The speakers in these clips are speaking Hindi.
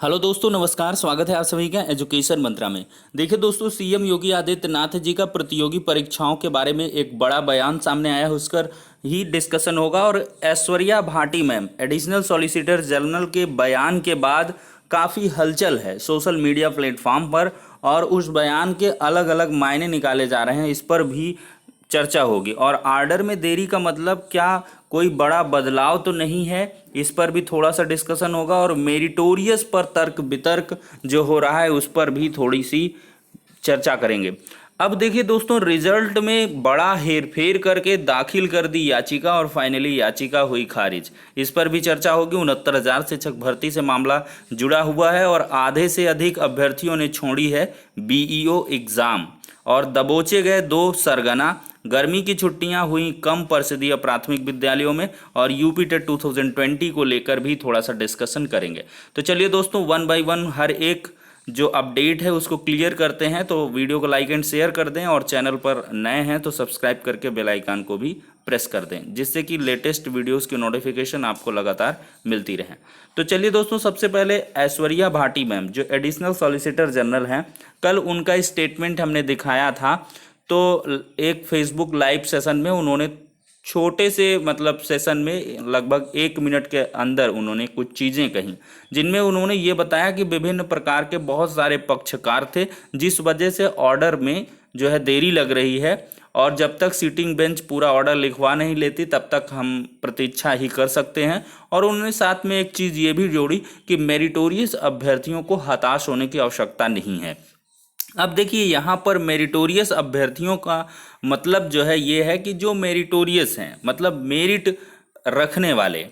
हेलो दोस्तों, नमस्कार। स्वागत है आप सभी का एजुकेशन मंत्रा में। देखिए दोस्तों, सीएम योगी आदित्यनाथ जी का प्रतियोगी परीक्षाओं के बारे में एक बड़ा बयान सामने आया है, उस पर ही डिस्कशन होगा। और Aishwarya Bhati ma'am additional solicitor general के बयान के बाद काफ़ी हलचल है सोशल मीडिया प्लेटफॉर्म पर, और उस बयान के अलग अलग मायने निकाले जा रहे हैं, इस पर भी चर्चा होगी। और आर्डर में देरी का मतलब क्या, कोई बड़ा बदलाव तो नहीं है, इस पर भी थोड़ा सा डिस्कशन होगा। और मेरिटोरियस पर तर्क वितर्क जो हो रहा है उस पर भी थोड़ी सी चर्चा करेंगे। अब देखिए दोस्तों, रिजल्ट में बड़ा हेरफेर करके दाखिल कर दी याचिका और फाइनली याचिका हुई खारिज, इस पर भी चर्चा होगी। 69,000 शिक्षक भर्ती से मामला जुड़ा हुआ है और आधे से अधिक अभ्यर्थियों ने छोड़ी है बीईओ एग्जाम और दबोचे गए 2 सरगना। गर्मी की छुट्टियां हुई कम परिषदीय प्राथमिक विद्यालयों में, और यूपी टेट 2020 को लेकर भी थोड़ा सा डिस्कशन करेंगे। तो चलिए दोस्तों, वन बाय वन हर एक जो अपडेट है उसको क्लियर करते हैं। तो वीडियो को लाइक एंड शेयर कर दें, और चैनल पर नए हैं तो सब्सक्राइब करके बेल आइकन को भी प्रेस कर दें, जिससे कि लेटेस्ट वीडियोस की नोटिफिकेशन आपको लगातार मिलती रहे। तो चलिए दोस्तों, सबसे पहले ऐश्वर्या भाटी मैम जो एडिशनल सॉलिसिटर जनरल हैं, कल उनका स्टेटमेंट हमने दिखाया था। तो एक फेसबुक लाइव सेशन में उन्होंने छोटे से सेशन में लगभग 1 मिनट के अंदर उन्होंने कुछ चीज़ें कही, जिनमें उन्होंने ये बताया कि विभिन्न प्रकार के बहुत सारे पक्षकार थे, जिस वजह से ऑर्डर में जो है देरी लग रही है, और जब तक सीटिंग बेंच पूरा ऑर्डर लिखवा नहीं लेती तब तक हम प्रतीक्षा ही कर सकते हैं। और उन्होंने साथ में एक चीज़ ये भी जोड़ी कि मेरिटोरियस अभ्यर्थियों को हताश होने की आवश्यकता नहीं है। अब देखिए, यहाँ पर मेरिटोरियस अभ्यर्थियों का मतलब जो है ये है कि जो मेरिटोरियस हैं, मतलब मेरिट रखने वाले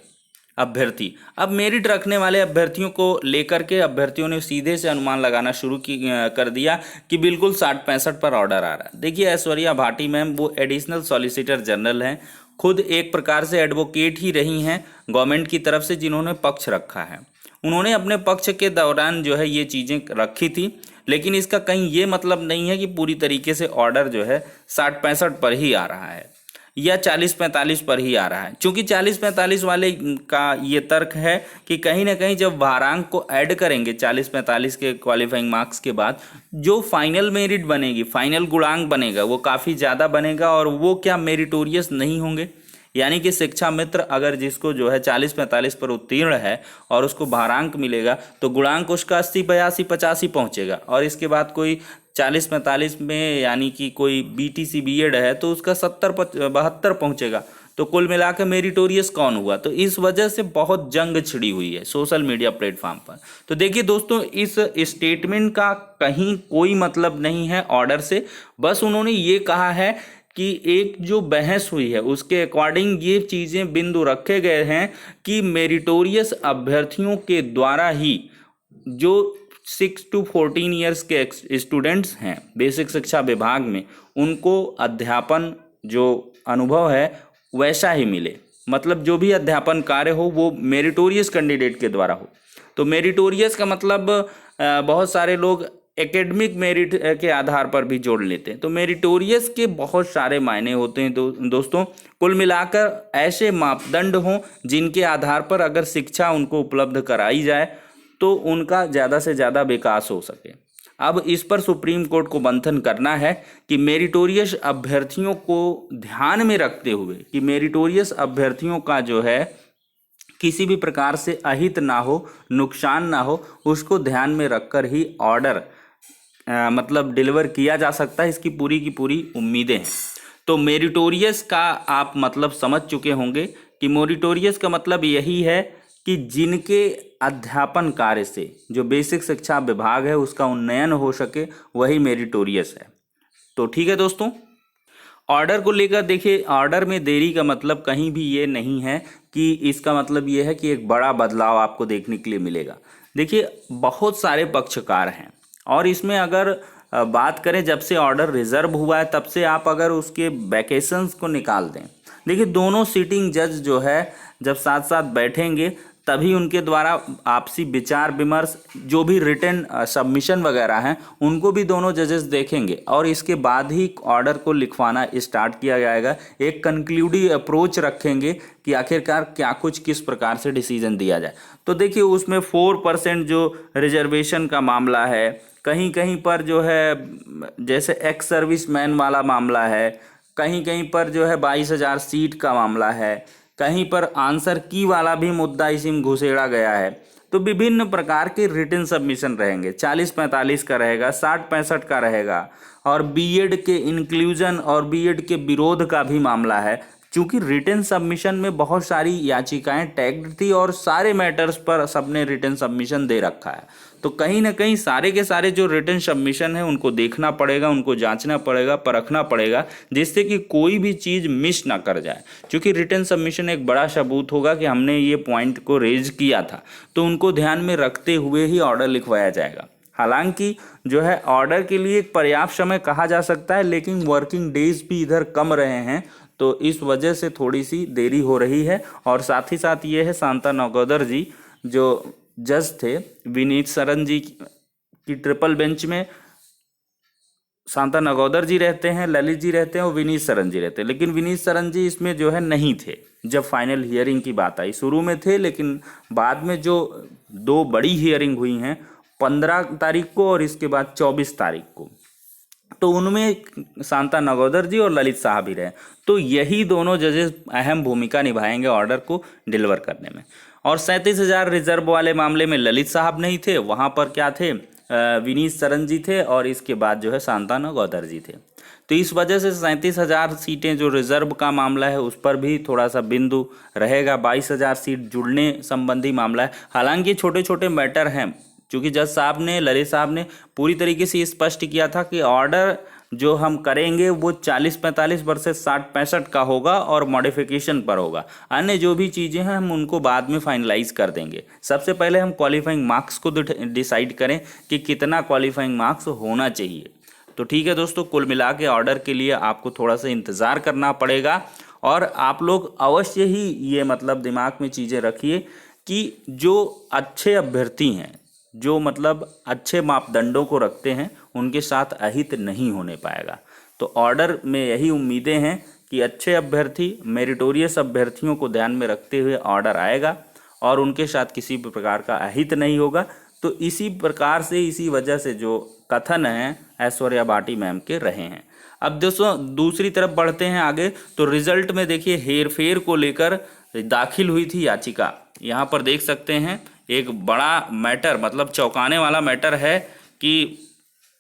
अभ्यर्थी। अब मेरिट रखने वाले अभ्यर्थियों को लेकर के अभ्यर्थियों ने सीधे से अनुमान लगाना शुरू कर दिया कि बिल्कुल 60-65 पर ऑर्डर आ रहा है। देखिए, ऐश्वर्या भाटी मैम वो एडिशनल सॉलिसिटर जनरल हैं, खुद एक प्रकार से एडवोकेट ही रही हैं गवर्नमेंट की तरफ से, जिन्होंने पक्ष रखा है। उन्होंने अपने पक्ष के दौरान जो है ये चीज़ें रखी थी, लेकिन इसका कहीं ये मतलब नहीं है कि पूरी तरीके से ऑर्डर जो है 60-65 पर ही आ रहा है या 40-45 पर ही आ रहा है। क्योंकि 40-45 वाले का ये तर्क है कि कहीं ना कहीं जब भारांक को ऐड करेंगे 40-45 के क्वालिफाइंग मार्क्स के बाद, जो फाइनल मेरिट बनेगी, फाइनल गुणांक बनेगा, वो काफ़ी ज़्यादा बनेगा, और वो क्या मेरिटोरियस नहीं होंगे। यानी कि शिक्षा मित्र अगर जिसको जो है 40-45 पर उत्तीर्ण है और उसको भारांक मिलेगा तो गुणांक उसका 80-82-85 पहुंचेगा, और इसके बाद कोई 40-45 में यानी कि कोई बीटीसी बीएड है तो उसका 70-72 पहुंचेगा। तो कुल मिलाकर मेरिटोरियस कौन हुआ। तो इस वजह से बहुत जंग छिड़ी हुई है सोशल मीडिया प्लेटफॉर्म पर। तो देखिए दोस्तों, इस स्टेटमेंट का कहीं कोई मतलब नहीं है ऑर्डर से, बस उन्होंने ये कहा है कि एक जो बहस हुई है उसके अकॉर्डिंग ये चीज़ें बिंदु रखे गए हैं कि मेरिटोरियस अभ्यर्थियों के द्वारा ही जो 6 to 14 ईयर्स के स्टूडेंट्स हैं बेसिक शिक्षा विभाग में, उनको अध्यापन जो अनुभव है वैसा ही मिले। मतलब जो भी अध्यापन कार्य हो वो मेरिटोरियस कैंडिडेट के द्वारा हो। तो मेरिटोरियस का मतलब बहुत सारे लोग एकेडमिक मेरिट के आधार पर भी जोड़ लेते हैं। तो मेरिटोरियस के बहुत सारे मायने होते हैं दोस्तों। कुल मिलाकर ऐसे मापदंड हों जिनके आधार पर अगर शिक्षा उनको उपलब्ध कराई जाए तो उनका ज़्यादा से ज़्यादा विकास हो सके। अब इस पर सुप्रीम कोर्ट को मंथन करना है कि मेरिटोरियस अभ्यर्थियों को ध्यान में रखते हुए कि मेरिटोरियस अभ्यर्थियों का जो है किसी भी प्रकार से अहित ना हो, नुकसान ना हो, उसको ध्यान में रखकर ही ऑर्डर डिलीवर किया जा सकता है। इसकी पूरी की पूरी उम्मीदें हैं। तो मेरिटोरियस का आप मतलब समझ चुके होंगे कि मेरिटोरियस का मतलब यही है कि जिनके अध्यापन कार्य से जो बेसिक शिक्षा विभाग है उसका उन्नयन हो सके, वही मेरिटोरियस है। तो ठीक है दोस्तों, ऑर्डर को लेकर देखिए, ऑर्डर में देरी का मतलब कहीं भी ये नहीं है कि इसका मतलब ये है कि एक बड़ा बदलाव आपको देखने के लिए मिलेगा। देखिए, बहुत सारे पक्षकार हैं, और इसमें अगर बात करें जब से ऑर्डर रिजर्व हुआ है तब से आप अगर उसके वैकेशंस को निकाल दें, देखिए दोनों सीटिंग जज जो है जब साथ साथ बैठेंगे तभी उनके द्वारा आपसी विचार विमर्श, जो भी रिटन सबमिशन वगैरह हैं उनको भी दोनों जजेस देखेंगे और इसके बाद ही ऑर्डर को लिखवाना स्टार्ट किया जाएगा। एक कंक्लूडिव अप्रोच रखेंगे कि आखिरकार क्या कुछ किस प्रकार से डिसीजन दिया जाए। तो देखिए उसमें 4% जो रिजर्वेशन का मामला है, कहीं कहीं पर जो है जैसे एक्स सर्विस मैन वाला मामला है, कहीं कहीं पर जो है 22,000 सीट का मामला है, कहीं पर आंसर की वाला भी मुद्दा इसी में घुसेड़ा गया है। तो विभिन्न प्रकार के रिटन सबमिशन रहेंगे, 40-45 का रहेगा, 60-65 का रहेगा, और बीएड के इंक्लूजन और बीएड के विरोध का भी मामला है। चूंकि रिटन सबमिशन में बहुत सारी याचिकाएं टैग्ड थी और सारे मैटर्स पर सबने रिटन सबमिशन दे रखा है, तो कहीं ना कहीं सारे के सारे जो रिटन सबमिशन है उनको देखना पड़ेगा, उनको जांचना पड़ेगा, परखना पड़ेगा, जिससे कि कोई भी चीज़ मिस ना कर जाए। क्योंकि रिटन सबमिशन एक बड़ा सबूत होगा कि हमने ये पॉइंट को रेज किया था, तो उनको ध्यान में रखते हुए ही ऑर्डर लिखवाया जाएगा। हालांकि जो है ऑर्डर के लिए एक पर्याप्त समय कहा जा सकता है, लेकिन वर्किंग डेज भी इधर कम रहे हैं, तो इस वजह से थोड़ी सी देरी हो रही है। और साथ ही साथ ये है शांता नगौदर जी जो जज थे, विनीत सरन जी की ट्रिपल बेंच में शांता नगौदर जी रहते हैं, ललित जी रहते हैं और विनीत सरन जी रहते हैं, लेकिन विनीत सरन जी इसमें जो है नहीं थे जब फाइनल हियरिंग की बात आई। शुरू में थे, लेकिन बाद में जो 2 बड़ी हियरिंग हुई हैं 15 तारीख को और इसके बाद 24 तारीख को, तो उनमें शांता नगौदर जी और ललित साहब ही रहे। तो यही दोनों जजेस अहम भूमिका निभाएंगे ऑर्डर को डिलीवर करने में। और 37,000 रिजर्व वाले मामले में ललित साहब नहीं थे, वहाँ पर क्या थे, विनीत सरन जी थे और इसके बाद जो है शांता नगौदर जी थे। तो इस वजह से 37,000 सीटें जो रिजर्व का मामला है उस पर भी थोड़ा सा बिंदु रहेगा। 22,000 सीट जुड़ने संबंधी मामला है। हालांकि छोटे छोटे मैटर हैं, क्योंकि जज साहब ने, ललित साहब ने पूरी तरीके से स्पष्ट किया था कि ऑर्डर जो हम करेंगे वो 40-45 वर्सेस 60-65 का होगा और मॉडिफिकेशन पर होगा। अन्य जो भी चीज़ें हैं हम उनको बाद में फाइनलाइज कर देंगे। सबसे पहले हम क्वालिफाइंग मार्क्स को डिसाइड करें कि कितना क्वालिफाइंग मार्क्स होना चाहिए। तो ठीक है दोस्तों, कुल मिला के ऑर्डर के लिए आपको थोड़ा सा इंतज़ार करना पड़ेगा और आप लोग अवश्य ही ये मतलब दिमाग में चीज़ें रखिए कि जो अच्छे अभ्यर्थी हैं, जो मतलब अच्छे मापदंडों को रखते हैं, उनके साथ अहित नहीं होने पाएगा। तो ऑर्डर में यही उम्मीदें हैं कि अच्छे अभ्यर्थी, मेरिटोरियस अभ्यर्थियों को ध्यान में रखते हुए ऑर्डर आएगा और उनके साथ किसी भी प्रकार का अहित नहीं होगा। तो इसी प्रकार से, इसी वजह से जो कथन हैं ऐश्वर्या बाटी मैम के रहे हैं। अब दोस्तों दूसरी तरफ बढ़ते हैं आगे। तो रिजल्ट में देखिए हेर फेर को लेकर दाखिल हुई थी याचिका। यहाँ पर देख सकते हैं एक बड़ा मैटर, मतलब चौंकाने वाला मैटर है कि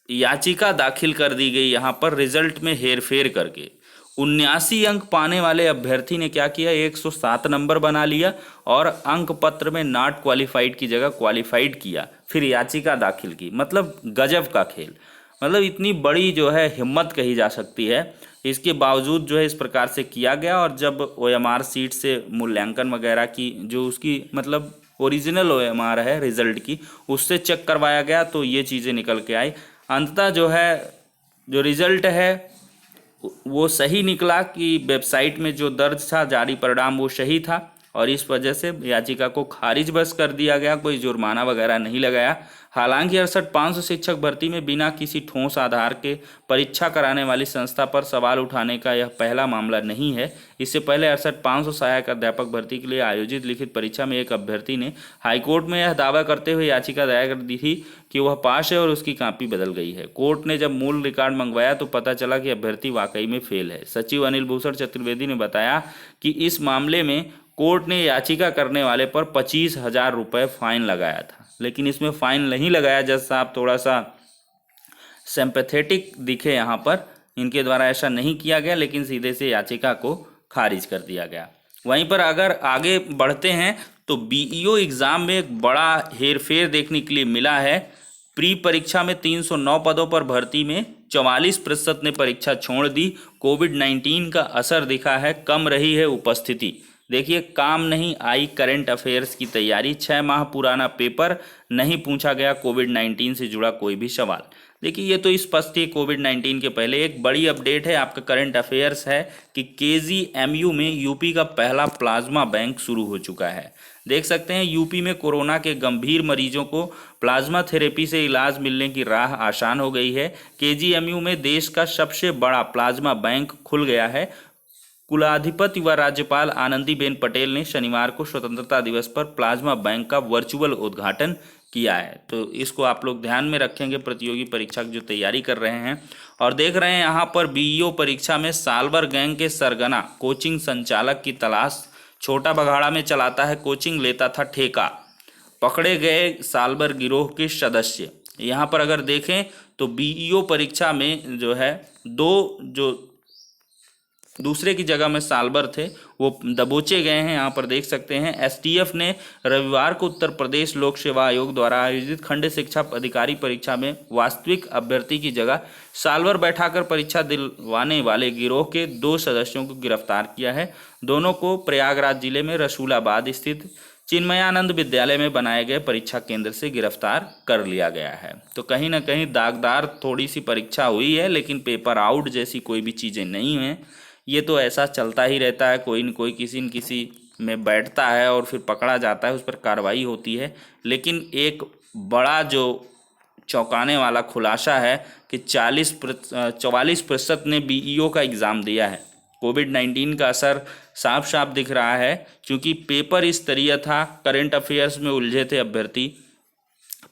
याचिका दाखिल कर दी गई यहाँ पर रिजल्ट में हेरफेर करके। 79 अंक पाने वाले अभ्यर्थी ने क्या किया, 107 नंबर बना लिया और अंक पत्र में नॉट क्वालिफाइड की जगह क्वालिफाइड किया, फिर याचिका दाखिल की। मतलब गजब का खेल, मतलब इतनी बड़ी जो है हिम्मत कही जा सकती है। इसके बावजूद जो है इस प्रकार से किया गया और जब OMR सीट से मूल्यांकन वगैरह की, जो उसकी मतलब ओरिजिनल OMR है रिजल्ट की, उससे चेक करवाया गया तो ये चीज़ें निकल के आई। अंततः जो है जो रिजल्ट है वो सही निकला कि वेबसाइट में जो दर्ज था जारी परिणाम वो सही था और इस वजह से याचिका को खारिज बस कर दिया गया, कोई जुर्माना वगैरह नहीं लगाया। हालांकि 68,500 शिक्षक भर्ती में बिना किसी ठोस आधार के परीक्षा कराने वाली संस्था पर सवाल उठाने का यह पहला मामला नहीं है। इससे पहले 68,500 सहायक अध्यापक भर्ती के लिए आयोजित लिखित परीक्षा में एक अभ्यर्थी ने हाईकोर्ट में यह दावा करते हुए याचिका दायर कर दी थी कि वह पास है और उसकी कॉपी बदल गई है। कोर्ट ने जब मूल रिकॉर्ड मंगवाया तो पता चला कि अभ्यर्थी वाकई में फेल है। सचिव अनिल भूषण चतुर्वेदी ने बताया कि इस मामले में कोर्ट ने याचिका करने वाले पर 25,000 रुपये फाइन लगाया था, लेकिन इसमें फाइन नहीं लगाया। जज साहब थोड़ा सा सिंपैथेटिक दिखे यहाँ पर, इनके द्वारा ऐसा नहीं किया गया, लेकिन सीधे से याचिका को खारिज कर दिया गया। वहीं पर अगर आगे बढ़ते हैं तो BEO एग्ज़ाम में एक बड़ा हेरफेर देखने के लिए मिला है। प्री परीक्षा में 309 पदों पर भर्ती में 44% ने परीक्षा छोड़ दी। कोविड-19 का असर दिखा है, कम रही है उपस्थिति। देखिए, काम नहीं आई करंट अफेयर्स की तैयारी, 6 माह पुराना पेपर, नहीं पूछा गया कोविड-19 से जुड़ा कोई भी सवाल। देखिए, ये तो स्पष्ट है कोविड-19 के पहले। एक बड़ी अपडेट है आपका करंट अफेयर्स है कि KGMU में यूपी का पहला प्लाज्मा बैंक शुरू हो चुका है। देख सकते हैं यूपी में कोरोना के गंभीर मरीजों को प्लाज्मा थेरेपी से इलाज मिलने की राह आसान हो गई है। केजीएमयू में देश का सबसे बड़ा प्लाज्मा बैंक खुल गया है। कुलाधिपति व राज्यपाल आनंदीबेन पटेल ने शनिवार को स्वतंत्रता दिवस पर प्लाज्मा बैंक का वर्चुअल उद्घाटन किया है। तो इसको आप लोग ध्यान में रखेंगे प्रतियोगी परीक्षा की जो तैयारी कर रहे हैं। और देख रहे हैं यहाँ पर बीईओ परीक्षा में साल भर गैंग के सरगना कोचिंग संचालक की तलाश। छोटा बघाड़ा में चलाता है कोचिंग, लेता था ठेका। पकड़े गए साल भर गिरोह के सदस्य। यहाँ पर अगर देखें तो बीईओ परीक्षा में जो है जो दूसरे की जगह में साल भर थे वो दबोचे गए हैं। यहाँ पर देख सकते हैं एसटीएफ ने रविवार को उत्तर प्रदेश लोक सेवा आयोग द्वारा आयोजित खंड शिक्षा अधिकारी परीक्षा में वास्तविक अभ्यर्थी की जगह साल भर बैठाकर परीक्षा दिलवाने वाले गिरोह के 2 सदस्यों को गिरफ्तार किया है। दोनों को प्रयागराज जिले में रसूलाबाद स्थित चिन्मयानंद विद्यालय में बनाए गए परीक्षा केंद्र से गिरफ्तार कर लिया गया है। तो कहीं ना कहीं दागदार थोड़ी सी परीक्षा हुई है, लेकिन पेपर आउट जैसी कोई भी चीज़ें नहीं हैं। ये तो ऐसा चलता ही रहता है, कोई न कोई किसी न किसी में बैठता है और फिर पकड़ा जाता है, उस पर कार्रवाई होती है। लेकिन एक बड़ा जो चौंकाने वाला खुलासा है कि 44% ने बीईओ का एग्ज़ाम दिया है। कोविड-19 का असर साफ साफ दिख रहा है, क्योंकि पेपर इस तरीका था, करंट अफेयर्स में उलझे थे अभ्यर्थी।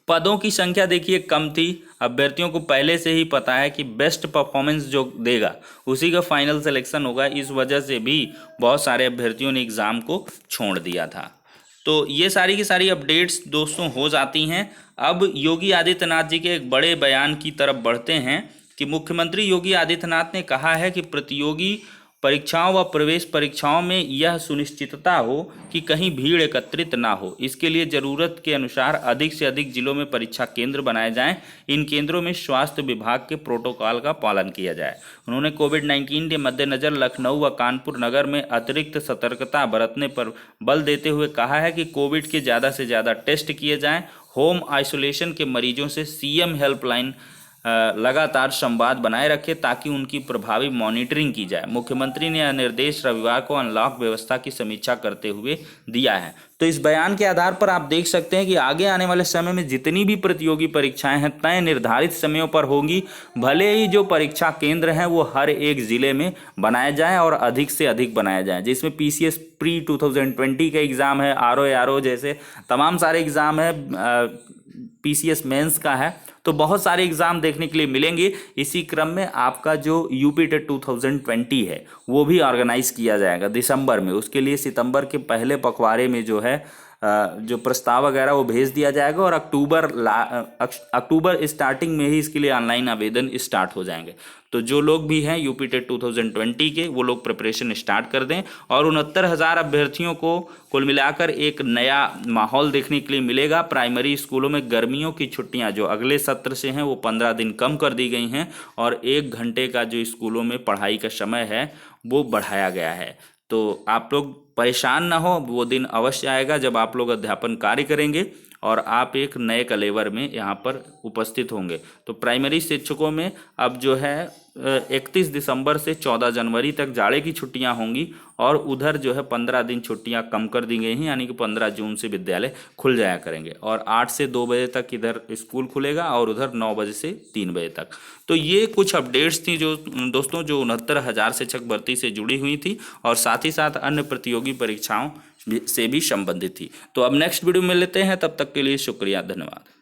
पदों की संख्या देखिए कम थी, अभ्यर्थियों को पहले से ही पता है कि बेस्ट परफॉर्मेंस जो देगा उसी का फाइनल सिलेक्शन होगा। इस वजह से भी बहुत सारे अभ्यर्थियों ने एग्ज़ाम को छोड़ दिया था। तो ये सारी की सारी अपडेट्स दोस्तों हो जाती हैं। अब योगी आदित्यनाथ जी के एक बड़े बयान की तरफ बढ़ते हैं कि मुख्यमंत्री योगी आदित्यनाथ ने कहा है कि प्रतियोगी परीक्षाओं व प्रवेश परीक्षाओं में यह सुनिश्चितता हो कि कहीं भीड़ एकत्रित ना हो। इसके लिए ज़रूरत के अनुसार अधिक से अधिक जिलों में परीक्षा केंद्र बनाए जाएं। इन केंद्रों में स्वास्थ्य विभाग के प्रोटोकॉल का पालन किया जाए। उन्होंने कोविड-19 के मद्देनज़र लखनऊ व कानपुर नगर में अतिरिक्त सतर्कता बरतने पर बल देते हुए कहा है कि कोविड के ज़्यादा से ज़्यादा टेस्ट किए जाएँ। होम आइसोलेशन के मरीजों से सीएम हेल्पलाइन लगातार संवाद बनाए रखे ताकि उनकी प्रभावी मॉनिटरिंग की जाए। मुख्यमंत्री ने यह निर्देश रविवार को अनलॉक व्यवस्था की समीक्षा करते हुए दिया है। तो इस बयान के आधार पर आप देख सकते हैं कि आगे आने वाले समय में जितनी भी प्रतियोगी परीक्षाएं हैं तय निर्धारित समयों पर होंगी। भले ही जो परीक्षा केंद्र हैं वो हर एक ज़िले में बनाए जाएं और अधिक से अधिक बनाए जाएं, जिसमें पीसीएस प्री 2020 का एग्ज़ाम है, आरओ जैसे तमाम सारे एग्ज़ाम है, पीसीएस मेंस का है। तो बहुत सारे एग्ज़ाम देखने के लिए मिलेंगे। इसी क्रम में आपका जो यूपी टेट 2020 है वो भी ऑर्गेनाइज किया जाएगा दिसंबर में। उसके लिए सितंबर के पहले पखवाड़े में जो है जो प्रस्ताव वगैरह वो भेज दिया जाएगा और अक्टूबर स्टार्टिंग में ही इसके लिए ऑनलाइन आवेदन स्टार्ट हो जाएंगे। तो जो लोग भी हैं यूपी टेट 2020 के वो लोग प्रिपरेशन स्टार्ट कर दें। और 69,000 अभ्यर्थियों को कुल मिलाकर एक नया माहौल देखने के लिए मिलेगा। प्राइमरी स्कूलों में गर्मियों की छुट्टियां जो अगले सत्र से हैं वो 15 दिन कम कर दी गई हैं और 1 घंटे का जो स्कूलों में पढ़ाई का समय है वो बढ़ाया गया है। तो आप लोग परेशान ना हो, वो दिन अवश्य आएगा जब आप लोग अध्यापन कार्य करेंगे और आप एक नए कलेवर में यहाँ पर उपस्थित होंगे। तो प्राइमरी शिक्षकों में अब जो है 31 दिसंबर से 14 जनवरी तक जाड़े की छुट्टियां होंगी और उधर जो है 15 दिन छुट्टियां कम कर दी गई हैं, यानी कि 15 जून से विद्यालय खुल जाया करेंगे और 8 से 2 बजे तक इधर स्कूल खुलेगा और उधर 9 बजे से 3 बजे तक। तो ये कुछ अपडेट्स थी जो दोस्तों जो 69,000 शिक्षक भर्ती से जुड़ी हुई थी और साथ ही साथ अन्य प्रतियोगी परीक्षाओं से भी संबंधित थी। तो अब नेक्स्ट वीडियो में लेते हैं, तब तक के लिए शुक्रिया, धन्यवाद।